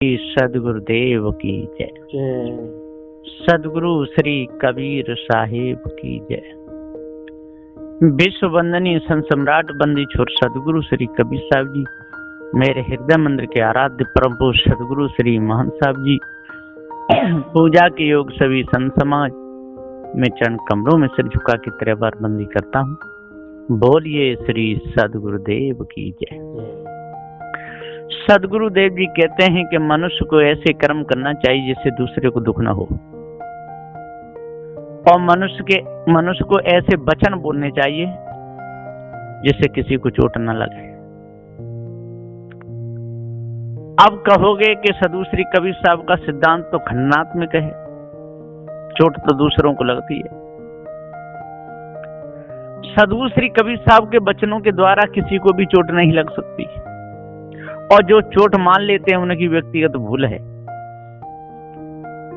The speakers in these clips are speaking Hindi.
सदगुरुदेव की जय। सदगुरु श्री कबीर साहिब की जय। विश्व वंदनीय संत सम्राट बंदी छोर सदगुरु श्री कबीर साहब जी, मेरे हृदय मंदिर के आराध्य परम पुरुष सदगुरु श्री महंत साहब जी, पूजा के योग सभी संत समाज में चरण कमरों में सिर झुका के 3 बार बंदी करता हूँ। बोलिए श्री सदगुरुदेव की जय। सदगुरुदेव जी कहते हैं कि मनुष्य को ऐसे कर्म करना चाहिए जिससे दूसरे को दुख न हो, और मनुष्य को ऐसे वचन बोलने चाहिए जिससे किसी को चोट न लगे। अब कहोगे कि सदगुरु श्री कबीर साहब का सिद्धांत तो खंडनात्मक है, चोट तो दूसरों को लगती है। सदगुरु श्री कबीर साहब के वचनों के द्वारा किसी को भी चोट नहीं लग सकती, और जो चोट मान लेते हैं उनकी व्यक्तिगत भूल है।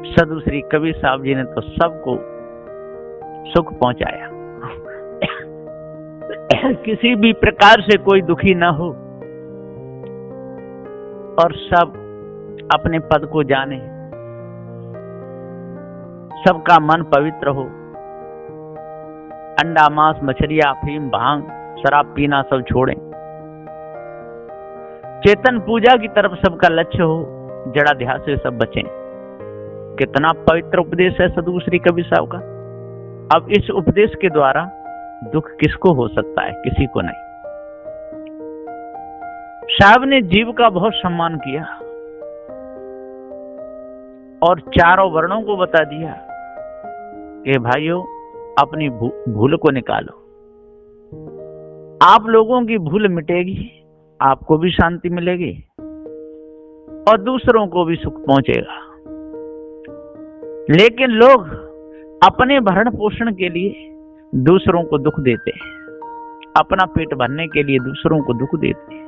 सदगुरु श्री कबीर साहब जी ने तो सबको सुख पहुंचाया, किसी भी प्रकार से कोई दुखी ना हो और सब अपने पद को जाने, सबका मन पवित्र हो। अंडा मांस मछलियां अफीम भांग शराब पीना सब छोड़ें, चेतन पूजा की तरफ सबका लक्ष्य हो, जड़ाध्यास से सब बचें। कितना पवित्र उपदेश है सदगुरु श्री कबीर साहब का। अब इस उपदेश के द्वारा दुख किसको हो सकता है? किसी को नहीं। साहब ने जीव का बहुत सम्मान किया और चारों वर्णों को बता दिया कि भाइयों अपनी भूल को निकालो, आप लोगों की भूल मिटेगी, आपको भी शांति मिलेगी और दूसरों को भी सुख पहुंचेगा। लेकिन लोग अपने भरण पोषण के लिए दूसरों को दुख देते हैं, अपना पेट भरने के लिए दूसरों को दुख देते हैं,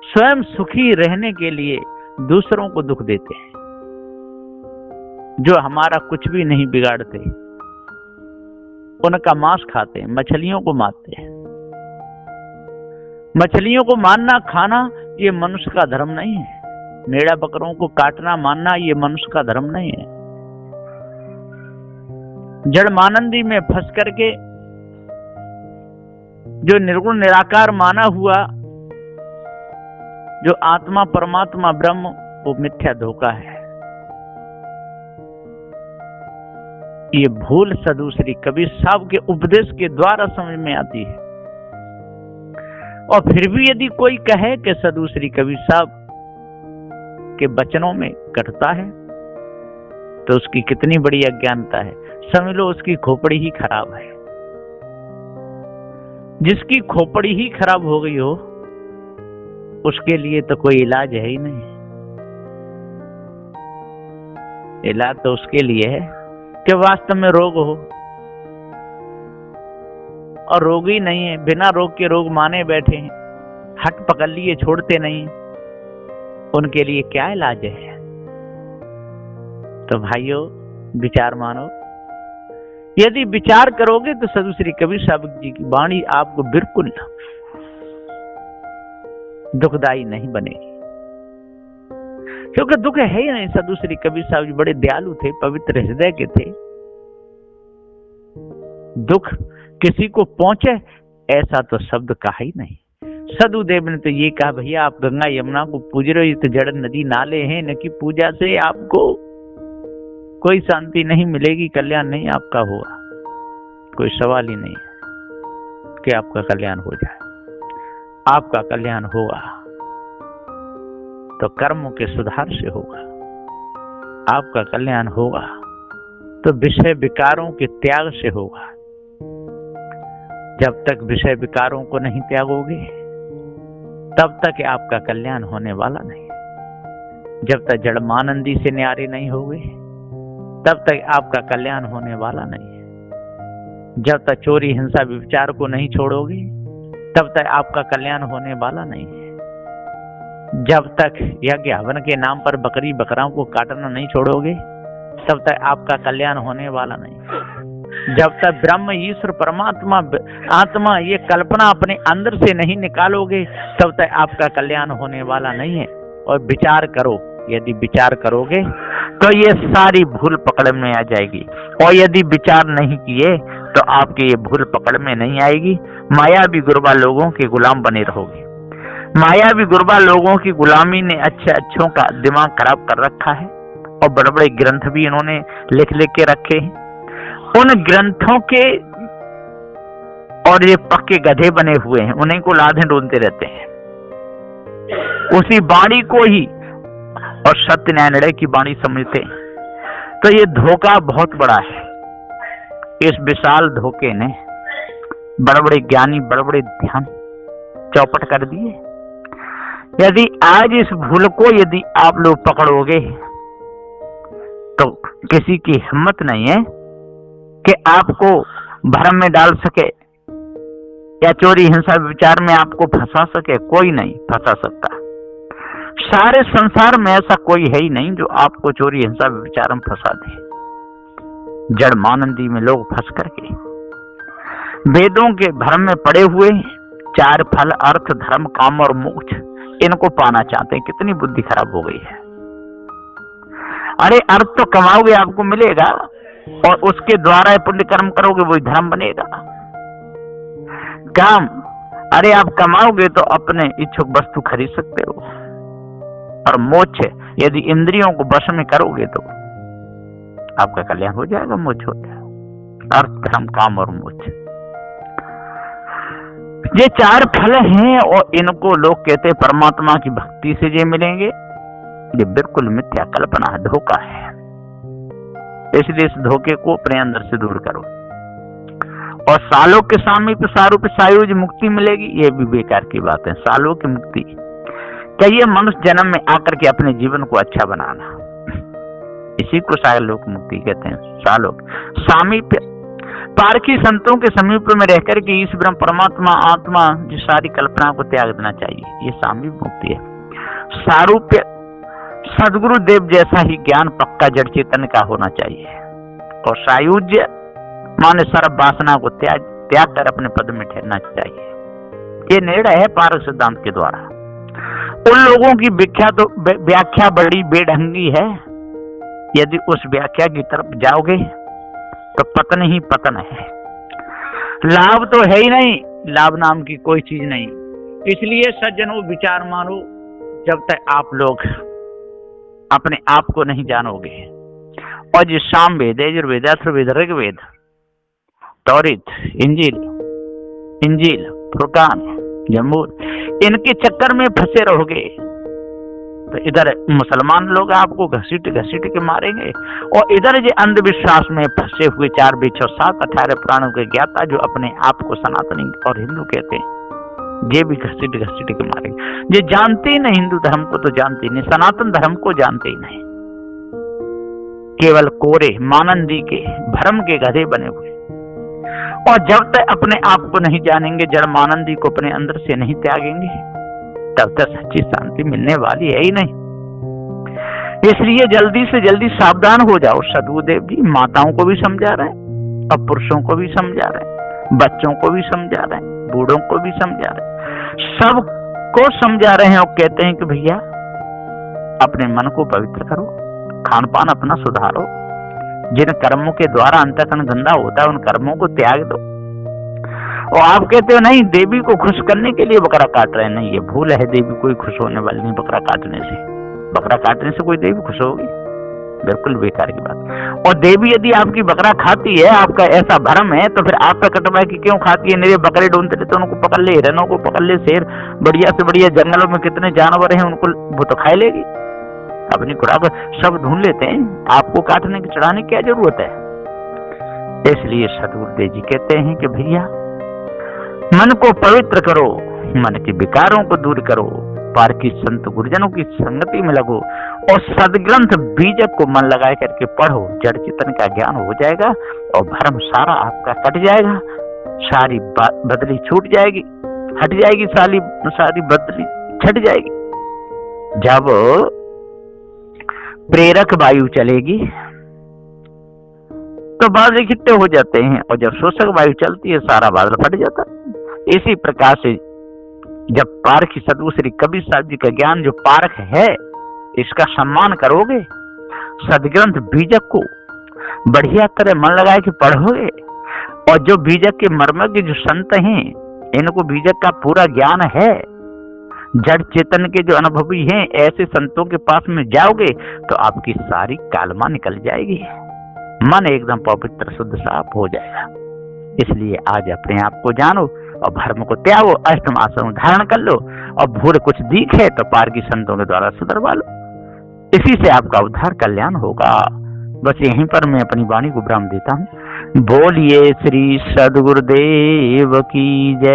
स्वयं सुखी रहने के लिए दूसरों को दुख देते हैं। जो हमारा कुछ भी नहीं बिगाड़ते उनका मांस खाते हैं, मछलियों को मारते हैं। मछलियों को मारना खाना ये मनुष्य का धर्म नहीं है। मेढ़ा बकरों को काटना मारना ये मनुष्य का धर्म नहीं है। जड़मानंदी में फंस करके जो निर्गुण निराकार माना हुआ, जो आत्मा परमात्मा ब्रह्म, वो मिथ्या धोखा है। ये भूल सदगुरु श्री कबीर साहब के उपदेश के द्वारा समझ में आती है। और फिर भी यदि कोई कहे कि सदगुरु श्री कबीर साहब के वचनों में कटता है तो उसकी कितनी बड़ी अज्ञानता है। समझ लो उसकी खोपड़ी ही खराब है। जिसकी खोपड़ी ही खराब हो गई हो उसके लिए तो कोई इलाज है ही नहीं। इलाज तो उसके लिए है कि वास्तव में रोग हो, और रोग ही नहीं है, बिना रोग के रोग माने बैठे हैं, हट पकड़ लिए छोड़ते नहीं, उनके लिए क्या इलाज है? तो भाइयों विचार मानो। यदि विचार करोगे तो सदगुरु श्री कबीर साहब जी की वाणी आपको बिल्कुल दुखदाई नहीं बनेगी, क्योंकि दुख है ही नहीं। सदगुरु श्री कबीर साहब जी बड़े दयालु थे, पवित्र हृदय के थे। दुख किसी को पहुंचे ऐसा तो शब्द कहा ही नहीं। सदगुरुदेव ने तो ये कहा, भैया आप गंगा यमुना को पूज रहे हो, ये तो जड़ नदी नाले हैं, इनकी पूजा से आपको कोई शांति नहीं मिलेगी, कल्याण नहीं आपका होगा। कोई सवाल ही नहीं है कि आपका कल्याण हो जाए। आपका कल्याण होगा तो कर्मों के सुधार से होगा। आपका कल्याण होगा तो विषय विकारों के त्याग से होगा। जब तक विषय विकारों को नहीं त्यागोगे तब तक आपका कल्याण होने वाला नहीं। जब तक जड़मानंदी से न्यारे नहीं होगे तब तक आपका कल्याण होने वाला नहीं है। जब तक चोरी हिंसा विचार को नहीं छोड़ोगे तब तक आपका कल्याण होने वाला नहीं है। जब तक यज्ञ हवन के नाम पर बकरी बकराओं को काटना नहीं छोड़ोगे तब तक आपका कल्याण होने वाला नहीं। जब तक ब्रह्म ईश्वर परमात्मा आत्मा ये कल्पना अपने अंदर से नहीं निकालोगे तब तक आपका कल्याण होने वाला नहीं है। और विचार करो। यदि विचार करोगे तो ये सारी भूल पकड़ में आ जाएगी, और यदि विचार नहीं किए तो आपकी ये भूल पकड़ में नहीं आएगी। मायावी गुरबा लोगों के गुलाम बने रहोगे। मायावी गुरबा लोगों की गुलामी ने अच्छों का दिमाग खराब कर रखा है, और बड़े बड़े ग्रंथ भी इन्होंने लिख के रखे हैं। उन ग्रंथों के और ये पक्के गधे बने हुए हैं, उन्हीं को लादें ढूंढते रहते हैं, उसी वाणी को ही और सत्य न्याय निर्णय की वाणी समझते हैं। तो ये धोखा बहुत बड़ा है। इस विशाल धोखे ने बड़े बड़े ज्ञानी, बड़े बड़े ध्यान चौपट कर दिए। यदि आज इस भूल को यदि आप लोग पकड़ोगे तो किसी की हिम्मत नहीं है कि आपको भ्रम में डाल सके या चोरी हिंसा विचार में आपको फंसा सके। कोई नहीं फंसा सकता। सारे संसार में ऐसा कोई है ही नहीं जो आपको चोरी हिंसा विचार में फंसा दे। जड़ मानंदी में लोग फंस करके वेदों के भ्रम में पड़े हुए 4 फल अर्थ, धर्म, काम और मोक्ष इनको पाना चाहते हैं। कितनी बुद्धि खराब हो गई है। अरे अर्थ तो कमाओगे आपको मिलेगा, और उसके द्वारा पुण्य कर्म करोगे वही धर्म बनेगा। काम, अरे आप कमाओगे तो अपने इच्छुक वस्तु खरीद सकते हो, और मोक्ष यदि इंद्रियों को वश में करोगे तो आपका कल्याण हो जाएगा। मोक्ष होता है अर्थ, धर्म, काम और मोक्ष। ये 4 फल हैं, और इनको लोग कहते हैं परमात्मा की भक्ति से ये मिलेंगे। ये बिल्कुल मिथ्या कल्पना है, धोखा है। इसलिए इस धोखे को अपने अंदर से दूर करो। और सालों के सामीप्य सारूप्य सायुज मुक्ति मिलेगी, ये भी बेकार की बात है। सालों की मुक्ति चाहिए मनुष्य जन्म में आकर के अपने जीवन को अच्छा बनाना, इसी को सालोक मुक्ति कहते हैं। सालोक सामीप्य, पारखी संतों के समीप में रहकर के इस ब्रह्म परमात्मा आत्मा जो सारी कल्पना को त्याग देना चाहिए, ये सामीप्य मुक्ति है। सारूप्य, सदगुरु देव जैसा ही ज्ञान पक्का जड़ चेतन का होना चाहिए। और सायुज्य माने सर्व वासना को त्याग कर अपने पद में ठहरना चाहिए। ये निर्णय है पारक सिद्धांत के द्वारा। उन लोगों की व्याख्या बड़ी बेढंगी है। यदि उस व्याख्या की तरफ जाओगे तो पतन ही पतन है। लाभ तो है ही नहीं, लाभ नाम की कोई चीज नहीं। इसलिए सज्जनों विचार मानो, जब तक आप लोग अपने आप को नहीं जानोगे। और जिस साम वेद, यजुर्वेद, अथर्ववेद, ऋग्वेद, तौरीत, इंजील, फुरकान, जमूर, इनके चक्कर में फंसे रहोगे तो इधर मुसलमान लोग आपको घसीट के मारेंगे, और इधर ये अंधविश्वास में फंसे हुए 4 वेद 7 18 पुराणों के ज्ञाता जो अपने आप को सनातनी और हिंदू कहते हैं, ये भी घसीट के मारेंगे। ये जानते ही नहीं, हिंदू धर्म को तो जानते ही नहीं, सनातन धर्म को जानते ही नहीं। केवल कोरे मानंदी के भ्रम के गधे बने हुए। और जब तक अपने आप को नहीं जानेंगे, जड़ मानंदी को अपने अंदर से नहीं त्यागेंगे, तब तक सच्ची शांति मिलने वाली है ही नहीं। इसलिए जल्दी से जल्दी सावधान हो जाओ। सदगुरुदेव जी माताओं को भी समझा रहे हैं, और पुरुषों को भी समझा रहे हैं, बच्चों को भी समझा रहे हैं, बूढ़ों को भी समझा रहे हैं, सबको समझा रहे हैं। और कहते हैं कि भैया अपने मन को पवित्र करो, खान पान अपना सुधारो, जिन कर्मों के द्वारा अंतःकरण गंदा होता है उन कर्मों को त्याग दो। और आप कहते हो नहीं देवी को खुश करने के लिए बकरा काट रहे हैं, नहीं, ये भूल है। देवी कोई खुश होने वाली नहीं बकरा काटने से। बकरा काटने से कोई देवी खुश होगी? बिल्कुल बेकार की बात। और देवी यदि आपकी बकरा खाती है, आपका ऐसा भ्रम है, तो फिर आप कटवा की क्यों खाती है? मेरे बकरे ढूंढते रहते, उनको पकड़ ले, हिरणों को पकड़ ले, शेर, बढ़िया से बढ़िया जंगलों में कितने जानवर हैं, उनको वो तो खाई लेगी। अपनी खुराक सब ढूंढ लेते हैं, आपको काटने की चढ़ाने की क्या जरूरत है? इसलिए सतगुरुदेव जी कहते हैं कि भैया मन को पवित्र करो, मन के विकारों को दूर करो, पारखी संत गुरुजनों की संगति में लगो, और सदग्रंथ बीजक को मन लगाए करके पढ़ो। जड़ चेतन का ज्ञान हो जाएगा, और भ्रम सारा आपका कट जाएगा, सारी बदली छूट जाएगी, हट जाएगी, सारी बदली छट जाएगी। जब प्रेरक वायु चलेगी तो बादल इकट्ठे हो जाते हैं, और जब शोषक वायु चलती है सारा बादल फट जाता है। इसी प्रकार से जब पारखी सदगुरु श्री कबीर साहब जी का ज्ञान जो पारख है, इसका सम्मान करोगे, सदग्रंथ बीजक को बढ़िया तरह मन लगा के पढ़ोगे, और जो बीजक के मर्मज्ञ जो संत हैं, इनको बीजक का पूरा ज्ञान है, जड़ चेतन के जो अनुभवी हैं, ऐसे संतों के पास में जाओगे तो आपकी सारी कालमा निकल जाएगी, मन एकदम पवित्र शुद्ध साफ हो जाएगा। इसलिए आज अपने आप को जानो और भर्म को त्यागो, अष्टम आसन धारण कर लो, और भूल कुछ दिखे तो पारगी संतों के द्वारा सुधरवा लो। इसी से आपका उद्धार कल्याण होगा। बस यहीं पर मैं अपनी वाणी को विराम देता हूँ। बोलिए श्री सद्गुरुदेव की जय।